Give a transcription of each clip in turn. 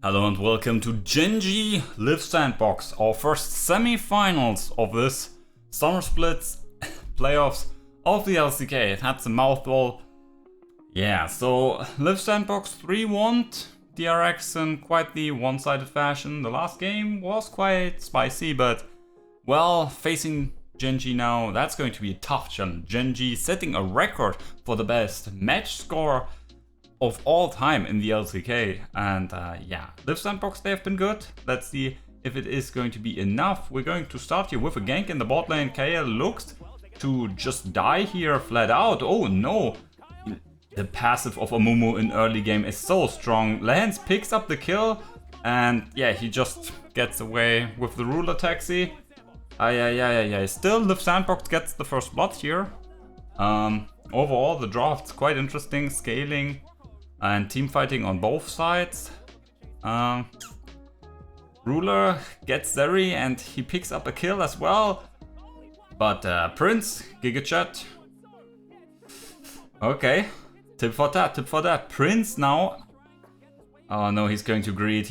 Hello and welcome to GenG Liiv Sandbox, our first semi-finals of this Summer Splits playoffs of the LCK. That's a mouthful. Yeah, so Liiv Sandbox 3-1 DRX in quite the one-sided fashion. The last game was quite spicy, but well, facing GenG now, that's going to be a tough challenge. GenG setting a record for the best match score of all time in the LCK, and yeah, Liiv Sandbox, they have been good. Let's see if it is going to be enough. We're going to start here with a gank in the bot lane. KL looks to just die here flat out. Oh no, the passive of Amumu in early game is so strong. Lance picks up the kill, and yeah, he just gets away with the ruler taxi. Still, Liiv Sandbox gets the first blood here. Overall, the draft's quite interesting, scaling and team fighting on both sides. Ruler gets Zeri and he picks up a kill as well. But Prince, Gigachat. Okay, tip for that. Prince now. Oh no, he's going to greet,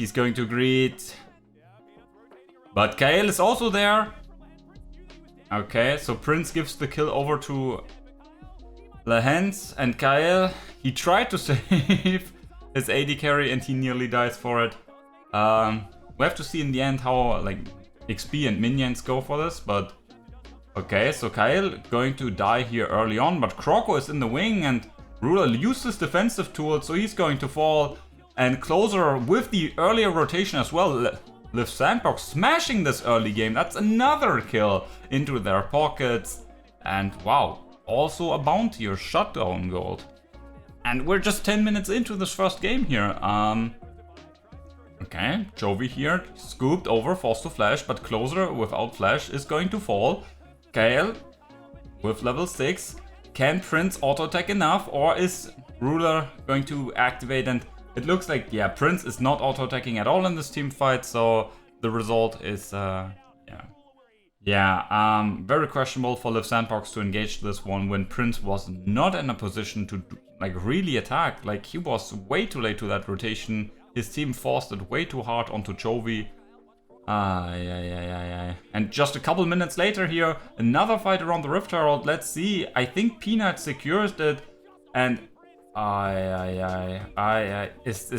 But Kael is also there. Okay, so Prince gives the kill over to Lehens, and Kael, he tried to save his AD carry and he nearly dies for it. We have to see in the end how like XP and minions go for this, but okay, so Kael going to die here early on, but Croco is in the wing and Ruler uses defensive tools, so he's going to fall. And Closer with the earlier rotation as well. Liiv Sandbox smashing this early game. That's another kill into their pockets. And wow, also a bounty or shutdown gold. And we're just 10 minutes into this first game here. Okay, Chovy here scooped over, falls to flash, but Closer without flash is going to fall. Kael with level 6. Can Prince auto attack enough, or is Ruler going to activate? And it looks like, yeah, Prince is not auto attacking at all in this team fight, so the result is very questionable for Liiv Sandbox to engage this one when Prince was not in a position to like really attack. Like, he was way too late to that rotation. His team forced it way too hard onto Chovy. And just a couple minutes later here, another fight around the Rift Herald. Let's see. I think Peanut secures it, and is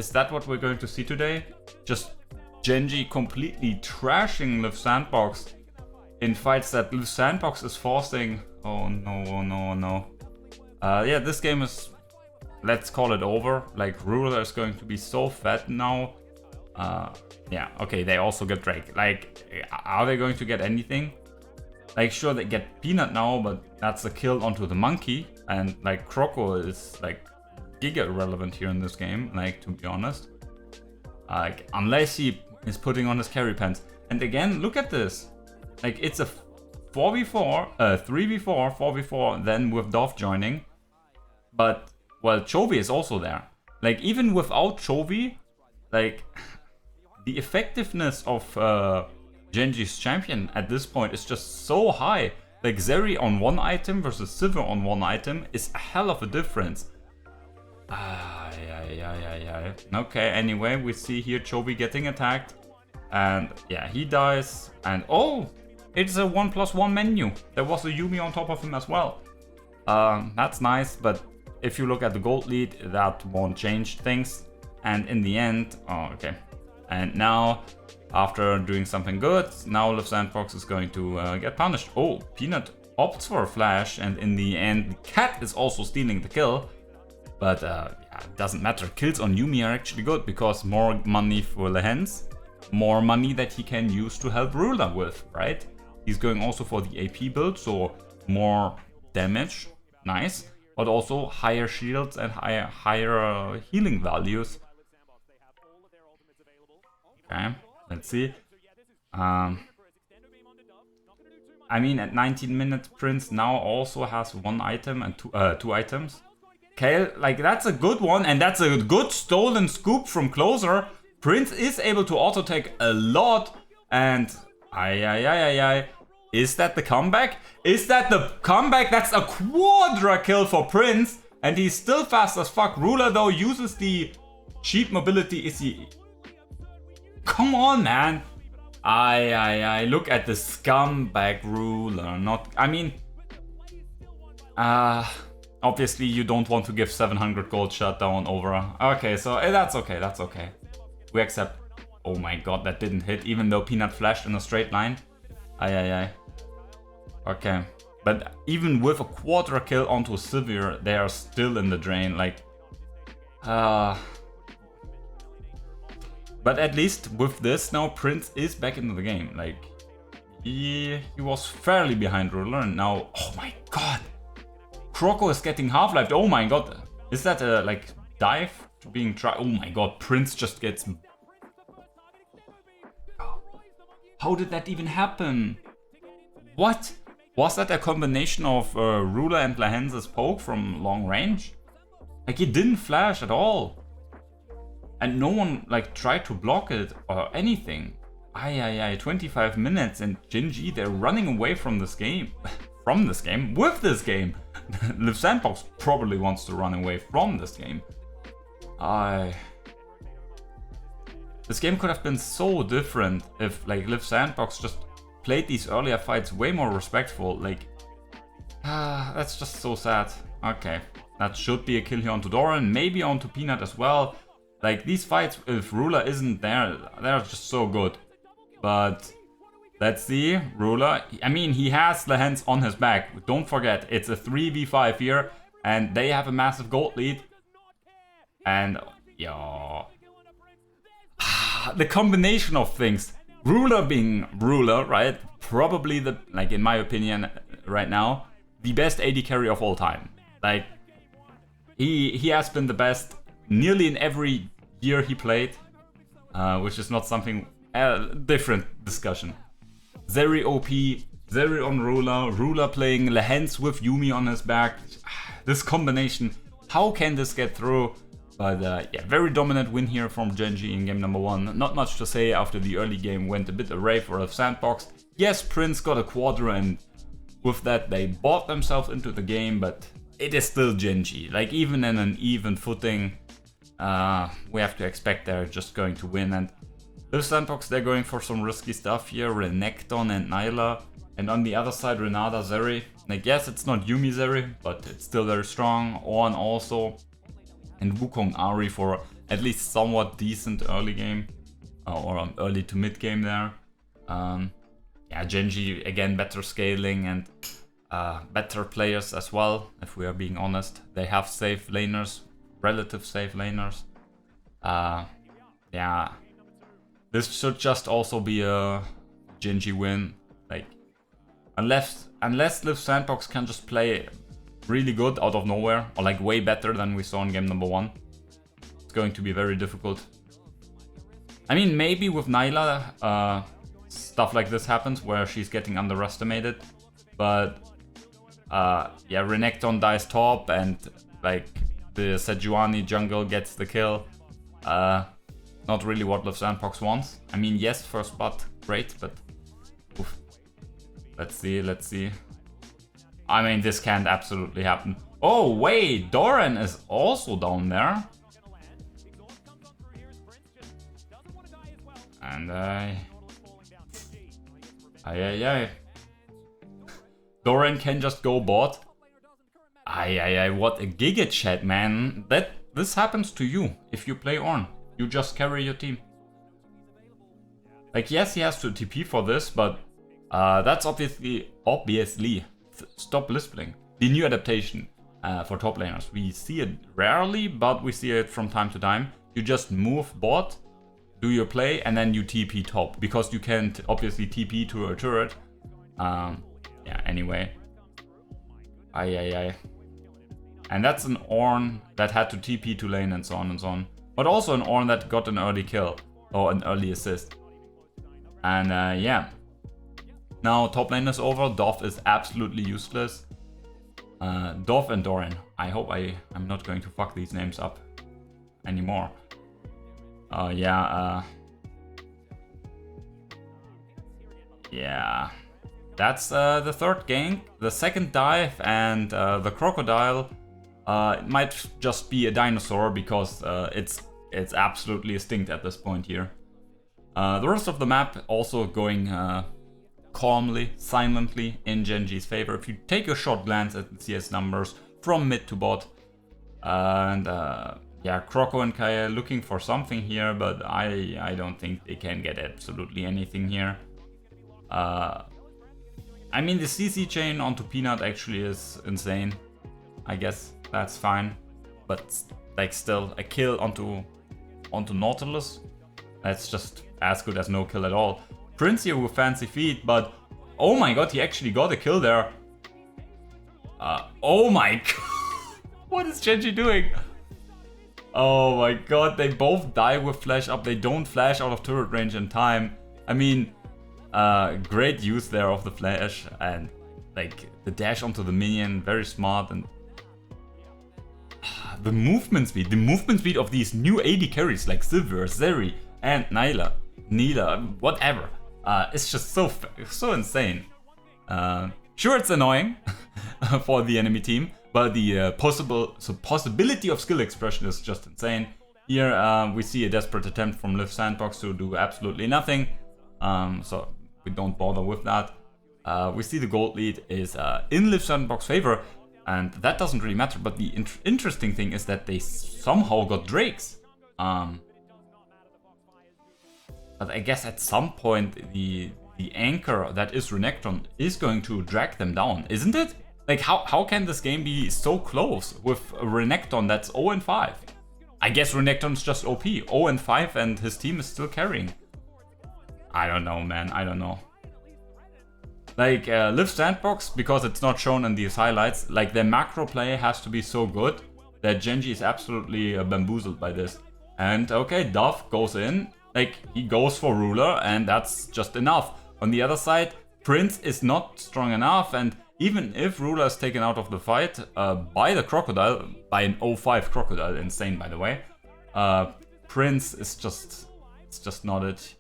that what we're going to see today? Just GenG completely trashing Liiv Sandbox in fights that Liiv Sandbox is forcing. Oh no. Yeah, this game is, let's call it over. Like, Ruler is going to be so fat now. Yeah, okay, they also get Drake. Like, are they going to get anything? Like, sure, they get Peanut now, but that's a kill onto the monkey. And like, Croco is like giga irrelevant here in this game, like, to be honest. Like, unless he is putting on his carry pants. And again, look at this. Like, it's a 4v4, 3v4, 4v4, then with Dove joining. But, well, Chovy is also there. Like, even without Chovy, like, the effectiveness of GenG's champion at this point is just so high. Like, Zeri on one item versus Silver on one item is a hell of a difference. Okay, anyway, we see here Chovy getting attacked. And yeah, he dies. And oh, it's a 1+1 menu. There was a Yuumi on top of him as well. That's nice, but if you look at the gold lead, that won't change things. And in the end, oh, okay. And now, after doing something good, now Liiv Sandbox is going to get punished. Oh, Peanut opts for a flash, and in the end, Cat is also stealing the kill. But yeah, it doesn't matter. Kills on Yuumi are actually good, because more money for Lehens, more money that he can use to help Ruler with, right? He's going also for the AP build, so more damage, nice. But also higher shields and higher healing values. Okay, let's see. I mean, at 19 minutes, Prince now also has one item and two items. Kael, like, that's a good one, and that's a good stolen scoop from Closer. Prince is able to auto-attack a lot, and is that the comeback? Is that the comeback? That's a quadra kill for Prince, and he's still fast as fuck. Ruler, though, uses the cheap mobility. Is he Come on, man. I look at the scumbag ruler. Not, I mean, obviously you don't want to give 700 gold shutdown over. Okay, so that's okay, that's okay. We accept. Oh my god, that didn't hit, even though Peanut flashed in a straight line. Aye. Okay, but even with a quarter kill onto Severe, they are still in the drain. Like, but at least with this now, Prince is back into the game. Like, he was fairly behind Ruler, and now, oh my god, Croco is getting half-lifed. Oh my god, is that a like dive being tried? Oh my god, Prince just gets. How did that even happen? What? Was that a combination of Ruler and Lahenz's poke from long range? Like, he didn't flash at all. And no one like tried to block it or anything. Aye, 25 minutes and GenG, they're running away from this game. From this game? With this game! Liiv Sandbox probably wants to run away from this game. This game could have been so different if like Liiv Sandbox just played these earlier fights way more respectful. Like, that's just so sad. Okay, that should be a kill here onto Doran, maybe onto Peanut as well. Like, these fights, if Ruler isn't there, they're just so good. But let's see, Ruler, I mean, he has the hands on his back. Don't forget, it's a 3v5 here, and they have a massive gold lead. And, yo, the combination of things. Ruler being Ruler, right? Probably the, like, in my opinion, right now, the best AD carry of all time. Like, he has been the best nearly in every year he played, which is not something, different discussion. Zeri OP, Zeri on Ruler, Ruler playing Lahens with Yuumi on his back. This combination, how can this get through? But yeah, very dominant win here from GenG in game number 1. Not much to say after the early game went a bit array for Liiv Sandbox. Yes, Prince got a quarter, and with that they bought themselves into the game, but it is still GenG. Like, even in an even footing, we have to expect they're just going to win. And Liiv Sandbox, they're going for some risky stuff here. Renekton and Nyla. And on the other side, Renata, Zeri. Like, yes, it's not Yuumi Zeri, but it's still very strong. Ornn also. And Wukong Ari for at least somewhat decent early game. Or early to mid game there. Yeah, GenG, again, better scaling and better players as well, if we are being honest. They have safe laners. Relative safe laners. Yeah, this should just also be a GenG win. Like, unless Liiv Sandbox can just play really good out of nowhere, or like way better than we saw in game number 1, it's going to be very difficult. I mean, maybe with Nyla, stuff like this happens where she's getting underestimated, but yeah, Renekton dies top and like the Sejuani jungle gets the kill. Not really what Liiv Sandbox wants. I mean, yes, first spot, great, but oof. Let's see. I mean, this can't absolutely happen. Oh, wait, Doran is also down there. And aye. Doran can just go bot. Aye, what a giga chat, man. This happens to you if you play Ornn. You just carry your team. Like, yes, he has to TP for this, but that's obviously stop lisping. The new adaptation for top laners. We see it rarely, but we see it from time to time. You just move bot, do your play, and then you TP top, because you can't obviously TP to a turret. Yeah, anyway. Aye. And that's an Ornn that had to TP to lane and so on and so on. But also an Ornn that got an early kill, or an early assist. And yeah. Now top lane is over, Dov is absolutely useless. Dov and Doran. I hope I'm not going to fuck these names up anymore. Yeah. Yeah. That's the third gank, the second dive, and the crocodile. It might just be a dinosaur because it's absolutely extinct at this point here. The rest of the map also going calmly, silently in GenG's favor. If you take a short glance at the CS numbers from mid to bot, and yeah, Croco and Kaya looking for something here, but I don't think they can get absolutely anything here. I mean, the CC chain onto Peanut actually is insane. I guess that's fine, but like still a kill onto Nautilus, that's just as good as no kill at all. Prince here with fancy feet, but oh my god, he actually got a kill there. Oh my god, what is GenG doing? Oh my god, they both die with flash up. They don't flash out of turret range in time. I mean, great use there of the flash and like the dash onto the minion, very smart. And the movement speed of these new AD carries like Silver, Zeri, and Nila, whatever. It's just so insane. Sure, it's annoying for the enemy team, but the possibility of skill expression is just insane. Here we see a desperate attempt from Liiv Sandbox to do absolutely nothing, so we don't bother with that. We see the gold lead is in Liiv Sandbox's favor, and that doesn't really matter. But the interesting thing is that they somehow got Drakes. But I guess at some point the anchor that is Renekton is going to drag them down, isn't it? Like how can this game be so close with a Renekton that's 0-5? I guess Renekton's just OP, 0-5, and his team is still carrying. I don't know, man, I don't know. Like Liiv Sandbox, because it's not shown in these highlights, like their macro play has to be so good that GenG is absolutely bamboozled by this. And okay, Duff goes in, like he goes for Ruler, and that's just enough. On the other side, Prince is not strong enough, and even if Ruler is taken out of the fight by the Crocodile, by an 0-5 Crocodile, insane by the way, Prince is just, it's just not it.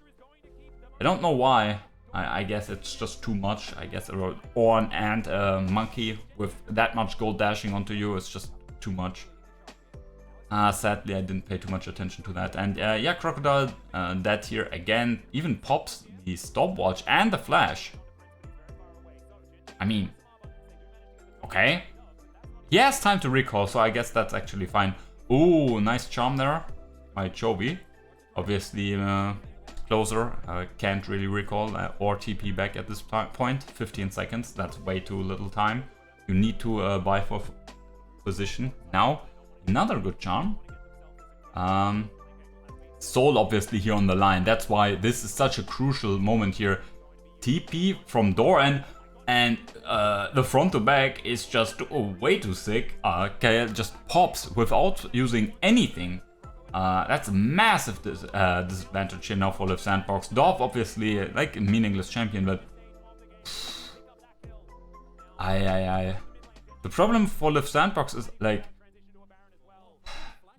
I don't know why. I guess it's just too much. I guess a Ornn and a Monkey with that much gold dashing onto you is just too much. Sadly, I didn't pay too much attention to that. And yeah, Crocodile dead here again. Even pops the stopwatch and the flash. I mean, okay. He has time to recall, so I guess that's actually fine. Ooh, nice charm there by Chovy. Obviously, closer, can't really recall or TP back at this point. 15 seconds, that's way too little time. You need to buy for position. Now, another good charm. Soul obviously here on the line, that's why this is such a crucial moment here. TP from door and the front to back is just way too sick. KL just pops without using anything. That's a massive disadvantage here now for Liiv Sandbox. Dorf obviously like a meaningless champion, but the problem for Liiv Sandbox is like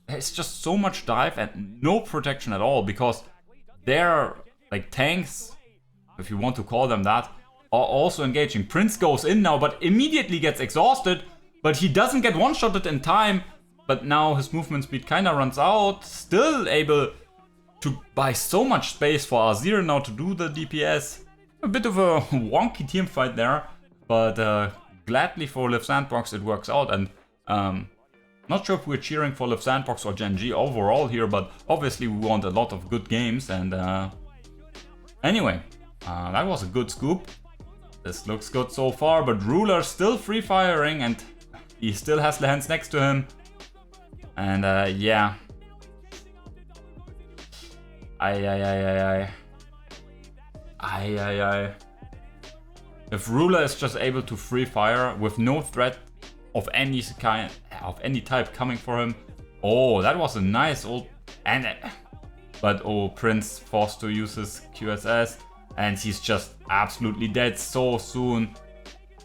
there's just so much dive and no protection at all, because their like tanks, if you want to call them that, are also engaging. Prince goes in now, but immediately gets exhausted, but he doesn't get one-shotted in time. But now his movement speed kinda runs out. Still able to buy so much space for Azir now to do the DPS. A bit of a wonky team fight there, but gladly for Liiv Sandbox it works out. And not sure if we're cheering for Liiv Sandbox or GenG overall here, but obviously we want a lot of good games. And anyway, that was a good scoop. This looks good so far, but Ruler still free firing and he still has the hands next to him. And yeah. If Ruler is just able to free fire with no threat of any kind, of any type coming for him. Oh, that was a nice old but oh, Prince forced to use his QSS and he's just absolutely dead so soon.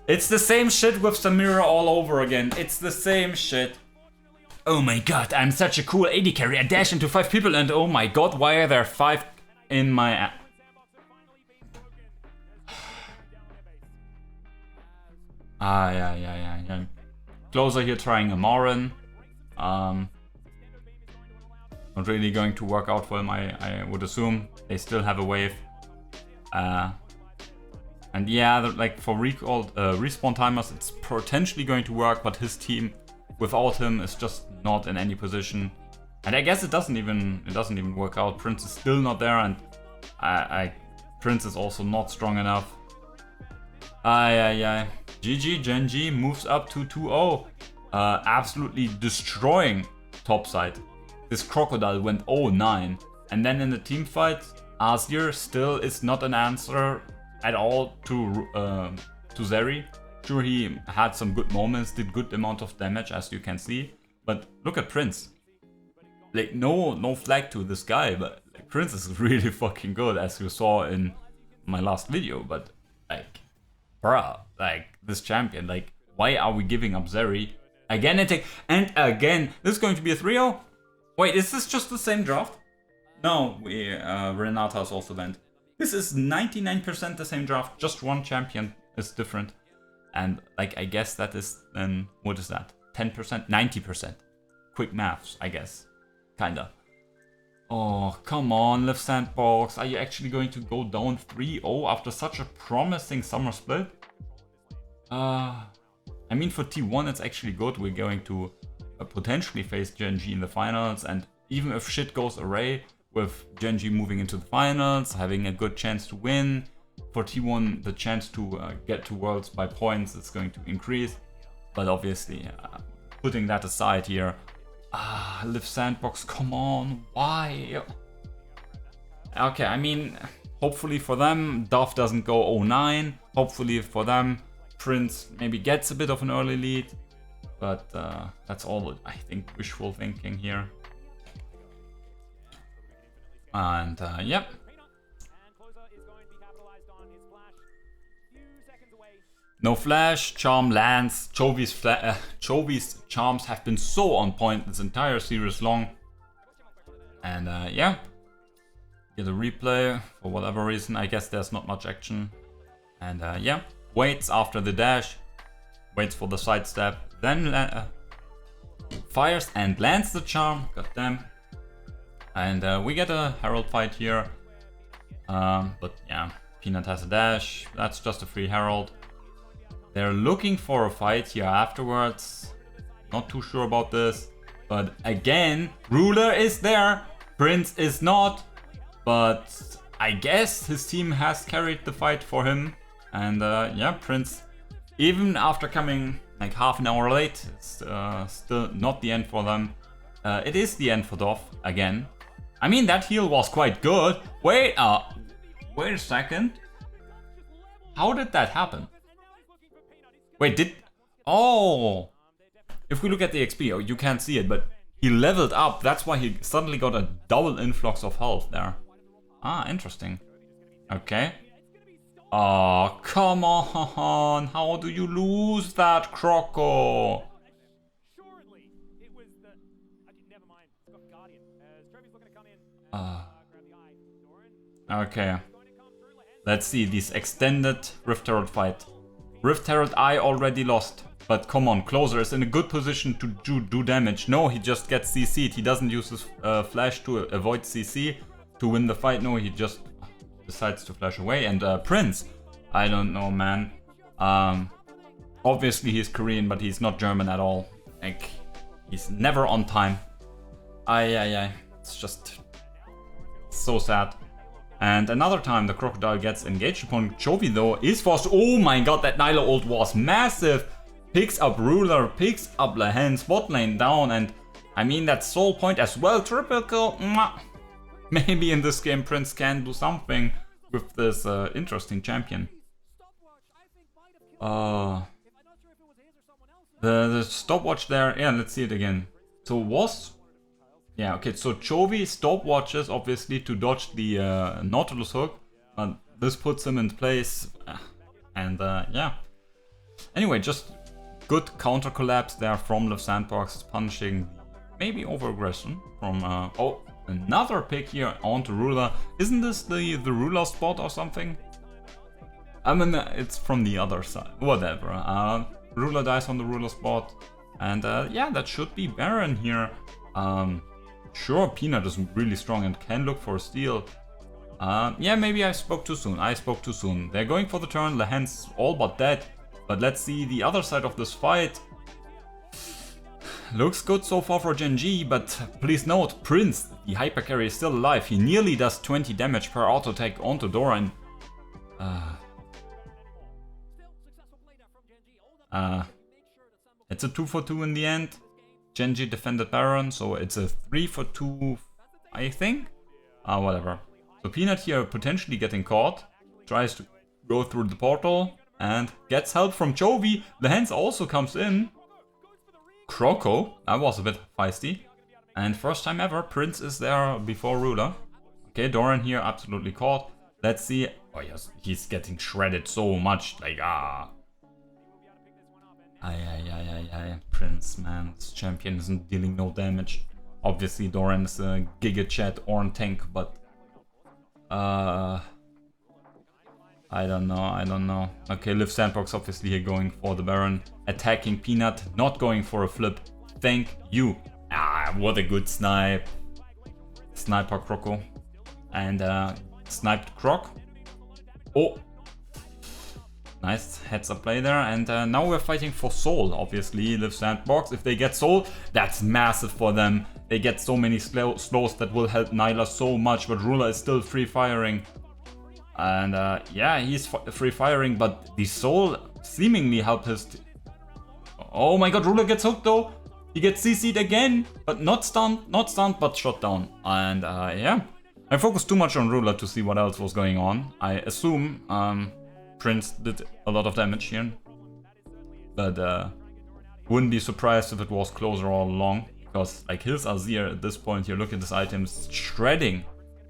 It's the same shit with Samira all over again. It's the same shit. Oh my god, I'm such a cool AD carry. I dash into 5 people and oh my god, why are there 5 in my... yeah. Closer here trying a Morin. not really going to work out for him, I would assume. They still have a wave. And yeah, like for respawn timers, it's potentially going to work, but his team without him is just not in any position. And I guess it doesn't even work out. Prince is still not there, and Prince is also not strong enough. GG GenG moves up to 2-0, absolutely destroying topside. This Crocodile went 0-9, and then in the team fight, Azir still is not an answer at all to Zeri. Sure, he had some good moments, did good amount of damage as you can see, but look at Prince. Like no flag to this guy, but like, Prince is really fucking good, as you saw in my last video. But like, bruh, like this champion, like why are we giving up Zeri again and again? This is going to be a 3-0. Wait, is this just the same draft? No, Renata's also went. This is 99% the same draft, just one champion is different. And like, I guess that is then, what is that? 10%? 90%. Quick maths, I guess. Kinda. Oh, come on, Liiv Sandbox. Are you actually going to go down 3-0 after such a promising summer split? I mean, for T1 it's actually good. We're going to potentially face GenG in the finals, and even if shit goes awry with GenG moving into the finals, having a good chance to win, for T1 the chance to get to Worlds by points is going to increase. But obviously, putting that aside here, Liiv Sandbox, come on, why? Okay, I mean, hopefully for them, Dove doesn't go 0-9. Hopefully for them, Prince maybe gets a bit of an early lead. But that's all I think wishful thinking here. And yep. No flash, charm lands. Chovy's charms have been so on point this entire series long. And yeah, get a replay for whatever reason. I guess there's not much action. And yeah, waits after the dash, waits for the sidestep, then fires and lands the charm. Goddamn. And we get a Herald fight here. But yeah, Peanut has a dash. That's just a free Herald. They're looking for a fight here afterwards. Not too sure about this. But again, Ruler is there. Prince is not. But I guess his team has carried the fight for him. And yeah, Prince, even after coming like half an hour late, it's still not the end for them. It is the end for Dove again. I mean, that heal was quite good. Wait a second. How did that happen? Wait, oh! If we look at the XP, oh, you can't see it, but he leveled up. That's why he suddenly got a double influx of health there. Ah, interesting. Okay. Oh, come on! How do you lose that, Croco? Okay. Let's see this extended Rift Herald fight. Rift Herald I already lost, but come on, Closer is in a good position to do damage. No, he just gets CC'd. He doesn't use his flash to avoid CC to win the fight. No, he just decides to flash away. And Prince, I don't know, man. Obviously he's Korean, but he's not German at all. Like, he's never on time. It's just so sad. And another time the Crocodile gets engaged upon Chovy though is forced. Oh my god, that Nyla ult was massive. Picks up Ruler, picks up Lehen, spot lane down, and I mean that soul point as well. Triple kill. Maybe in this game Prince can do something with this interesting champion. The stopwatch there, yeah, let's see it again. So was... Yeah, okay, so Chovy stopwatches obviously to dodge the Nautilus hook, but this puts him in place, and yeah. Anyway, just good counter collapse there from Liiv Sandbox, punishing maybe over aggression from, oh, another pick here onto Ruler. Isn't this the Ruler spot or something? I mean, it's from the other side, whatever. Ruler dies on the Ruler spot, and yeah, that should be Baron here. sure Peanut is really strong and can look for a steal. Yeah, maybe I spoke too soon. They're going for the turn. Lehen's all but dead. But let's see the other side of this fight. Looks good so far for GenG, but please note, Prince, the hyper carry, is still alive. He nearly does 20 damage per auto attack onto Doran. It's a 2-for-2 in the end. GenG defended Baron, so it's a 3-for-2, I think. Whatever. So Peanut here potentially getting caught. Tries to go through the portal and gets help from Chovy. Lehen's also comes in. Croco, that was a bit feisty. And first time ever, Prince is there before Ruler. Okay, Doran here absolutely caught. Let's see. Oh yes, he's getting shredded so much. Like, Prince, man, this champion isn't dealing no damage. Obviously, Doran is a Giga Chat Ornn tank, but I don't know. Okay, Liiv Sandbox obviously here going for the Baron, attacking Peanut, not going for a flip. Thank you. What a good snipe. Sniper Croco. And sniped Croc. Oh. Nice heads up play there. And now we're fighting for Soul, obviously. Liiv Sandbox. If they get Soul, that's massive for them. They get so many slows that will help Nyla so much, but Ruler is still free firing. And yeah, he's free firing, but the Soul seemingly helped his... Oh my god, Ruler gets hooked though. He gets CC'd again, but not stunned, but shot down. And yeah, I focused too much on Ruler to see what else was going on. I assume Prince did a lot of damage here. But wouldn't be surprised if it was closer all along. Because like his Azir at this point here, look at this item, shredding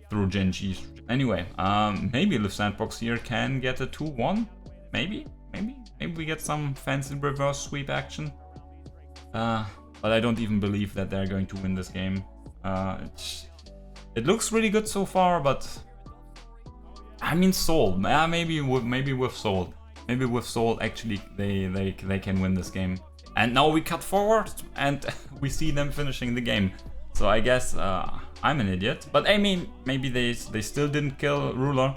through GenG. Anyway, maybe Liiv Sandbox here can get a 2-1. Maybe we get some fancy reverse sweep action. But I don't even believe that they're going to win this game. It looks really good so far, but I mean Soul. Maybe with Soul. Maybe with Soul actually they can win this game. And now we cut forward and we see them finishing the game. So I guess I'm an idiot. But I mean, maybe they still didn't kill Ruler.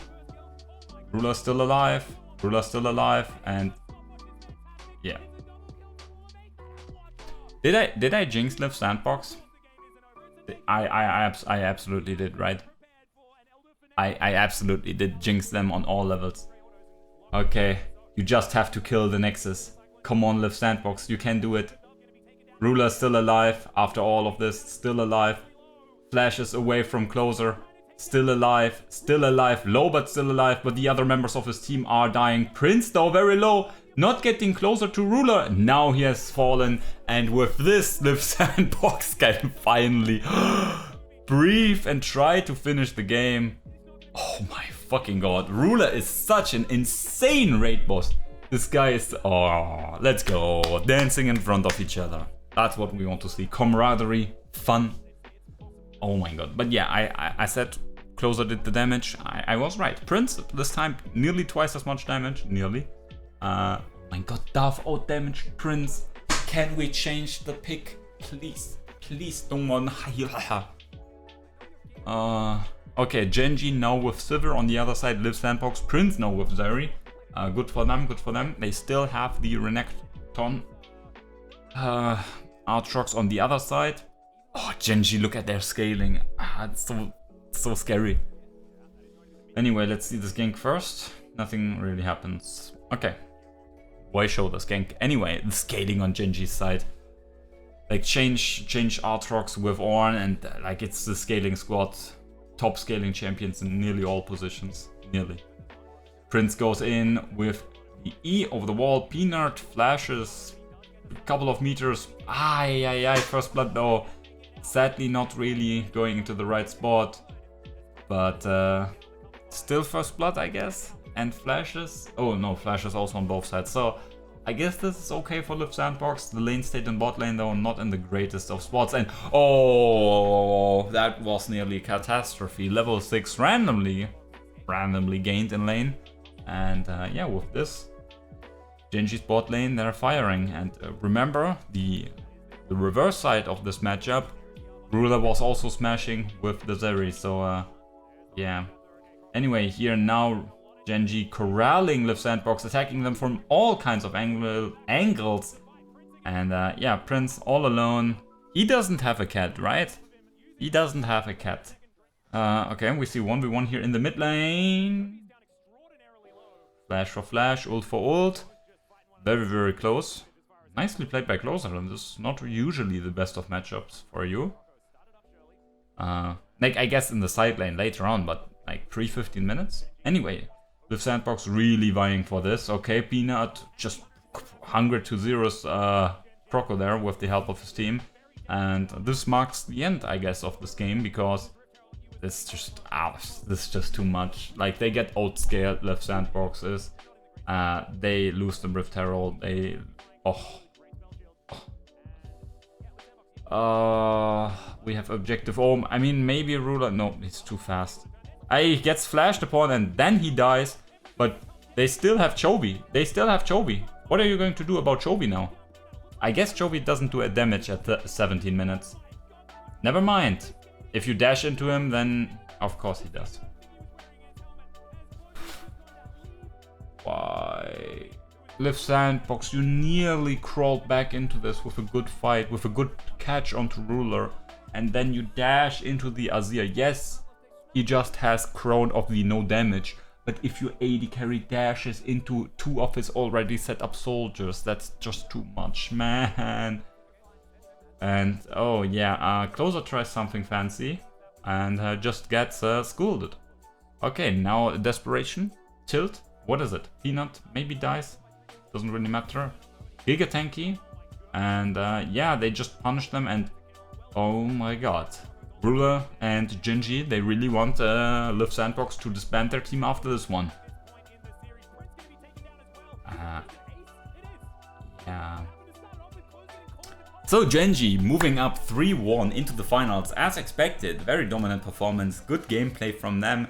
Ruler's still alive. And yeah. Did I jinx Liiv Sandbox? I absolutely did, right? I absolutely did jinx them on all levels. Okay, you just have to kill the Nexus. Come on, Liiv Sandbox, you can do it. Ruler's still alive after all of this, still alive. Flashes away from closer, still alive, low but still alive, but the other members of his team are dying. Prince though, very low, not getting closer to Ruler. Now he has fallen, and with this, Liiv Sandbox can finally breathe and try to finish the game. Oh my fucking god, Ruler is such an insane raid boss. This guy is, oh, let's go, dancing in front of each other. That's what we want to see, camaraderie, fun. Oh my god, but yeah, I said closer did the damage. I was right. Prince, this time, nearly twice as much damage, nearly. My god, Dove out damage, Prince. Can we change the pick? Please don't want to. Okay, GenG now with Sivir on the other side, Liiv Sandbox, Prince now with Zeri. Good for them. They still have the Renekton Aatrox on the other side. Oh, GenG, look at their scaling. It's so scary. Anyway, let's see this gank first. Nothing really happens. Okay. Why show this gank? Anyway, the scaling on GenG's side. Like, change Aatrox with Ornn, and like, it's the scaling squad. Top scaling champions in nearly all positions. Nearly. Prince goes in with the E over the wall. Peanut flashes a couple of meters. First blood though. Sadly not really going into the right spot. But still first blood, I guess. And flashes. Oh no, flashes also on both sides. So I guess this is okay for Liiv Sandbox. The lane state in bot lane though, not in the greatest of spots. And oh, that was nearly a catastrophe. Level 6 randomly gained in lane. And yeah, with this, GenG's bot lane, they're firing. And remember, the reverse side of this matchup, Ruler was also smashing with the Zeri, so yeah. Anyway, here now GenG corralling Liiv Sandbox, attacking them from all kinds of angles. And yeah, Prince all alone. He doesn't have a cat, right? He doesn't have a cat. Okay, we see 1v1 here in the mid lane. Flash for flash, ult for ult. Very, very close. Nicely played by Closer, and this is not usually the best of matchups for you. Like, I guess in the side lane later on, but like pre-15 minutes. Anyway, Liiv Sandbox really vying for this. Okay, Peanut just 100 to 0's Croco there with the help of his team. And this marks the end, I guess, of this game, because it's just, this is just too much. Like, they get outscared, Liiv Sandbox is. They lose the Rift Herald, they... we have objective. Oh, I mean, maybe a Ruler. No, it's too fast. He gets flashed upon and then he dies. But they still have Chovy. They still have Chovy. What are you going to do about Chovy now? I guess Chovy doesn't do a damage at 17 minutes. Never mind. If you dash into him, then of course he does. Why? Liiv Sandbox, you nearly crawled back into this with a good fight, with a good catch onto Ruler, and then you dash into the Azir. Yes, he just has Crown of the no damage, but if your AD carry dashes into 2 of his already set up soldiers, that's just too much, man. And oh yeah, Closer tries something fancy and just gets scolded. Okay, now Desperation, Tilt, what is it? Peanut maybe dies, doesn't really matter. Giga Tanky, and yeah, they just punish them, and oh my god. Ruler and GenG, they really want Liiv Sandbox to disband their team after this one. Yeah. So GenG moving up 3-1 into the finals as expected. Very dominant performance, good gameplay from them.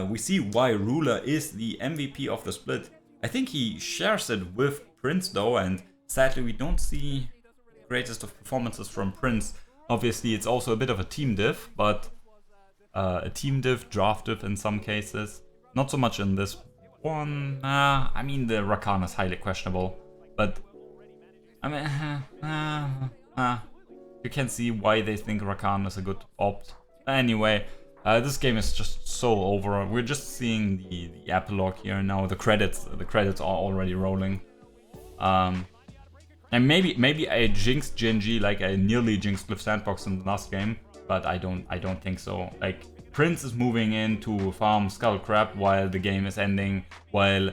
We see why Ruler is the MVP of the split. I think he shares it with Prince though, and sadly we don't see the greatest of performances from Prince. Obviously it's also a bit of a team diff, but a team diff, draft diff in some cases. Not so much in this one. I mean, the Rakan is highly questionable, but I mean, you can see why they think Rakan is a good opt. Anyway, this game is just so over. We're just seeing the epilogue here now. The credits are already rolling. And maybe I jinxed GenG, like I nearly jinxed Liiv Sandbox in the last game, but I don't think so. Like, Prince is moving in to farm Skullcrab while the game is ending, while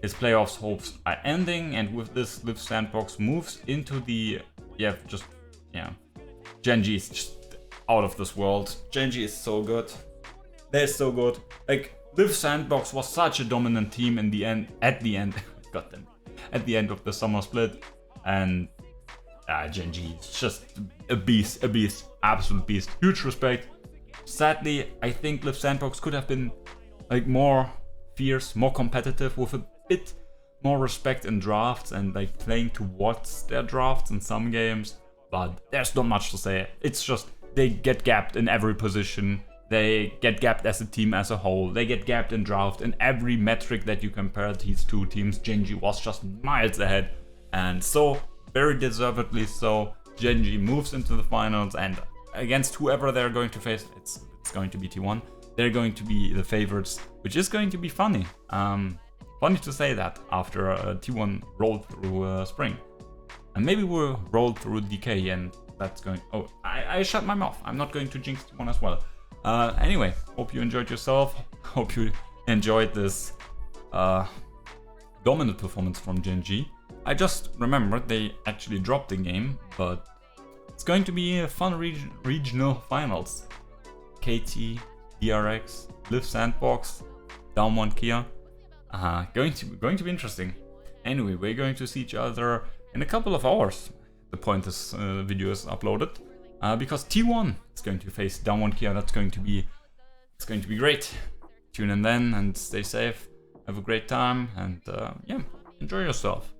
his playoffs hopes are ending, and with this Liiv Sandbox moves into the GenG is just out of this world. GenG is so good. They're so good. Like, Liiv Sandbox was such a dominant team in the end, at the end of the summer split. And GenG is just a beast, absolute beast. Huge respect. Sadly, I think Liiv Sandbox could have been like more fierce, more competitive, with a bit more respect in drafts and like playing towards their drafts in some games. But there's not much to say. It's just they get gapped in every position. They get gapped as a team as a whole. They get gapped in draft. In every metric that you compare these two teams, GenG was just miles ahead. And so, very deservedly so, GenG moves into the finals, and against whoever they're going to face, it's going to be T1. They're going to be the favorites, which is going to be funny. Funny to say that after T1 rolled through Spring. And maybe we'll roll through DK, and that's going... Oh, I shut my mouth. I'm not going to jinx T1 as well. Anyway, hope you enjoyed yourself. Hope you enjoyed this dominant performance from GenG. I just remembered they actually dropped the game, but it's going to be a fun regional finals. KT, DRX, Liiv Sandbox, Down 1 Kia. Going to be interesting. Anyway, we're going to see each other in a couple of hours. The point this video is uploaded, because T1 is going to face Down 1 Kia. It's going to be great. Tune in then and stay safe. Have a great time, and yeah, enjoy yourself.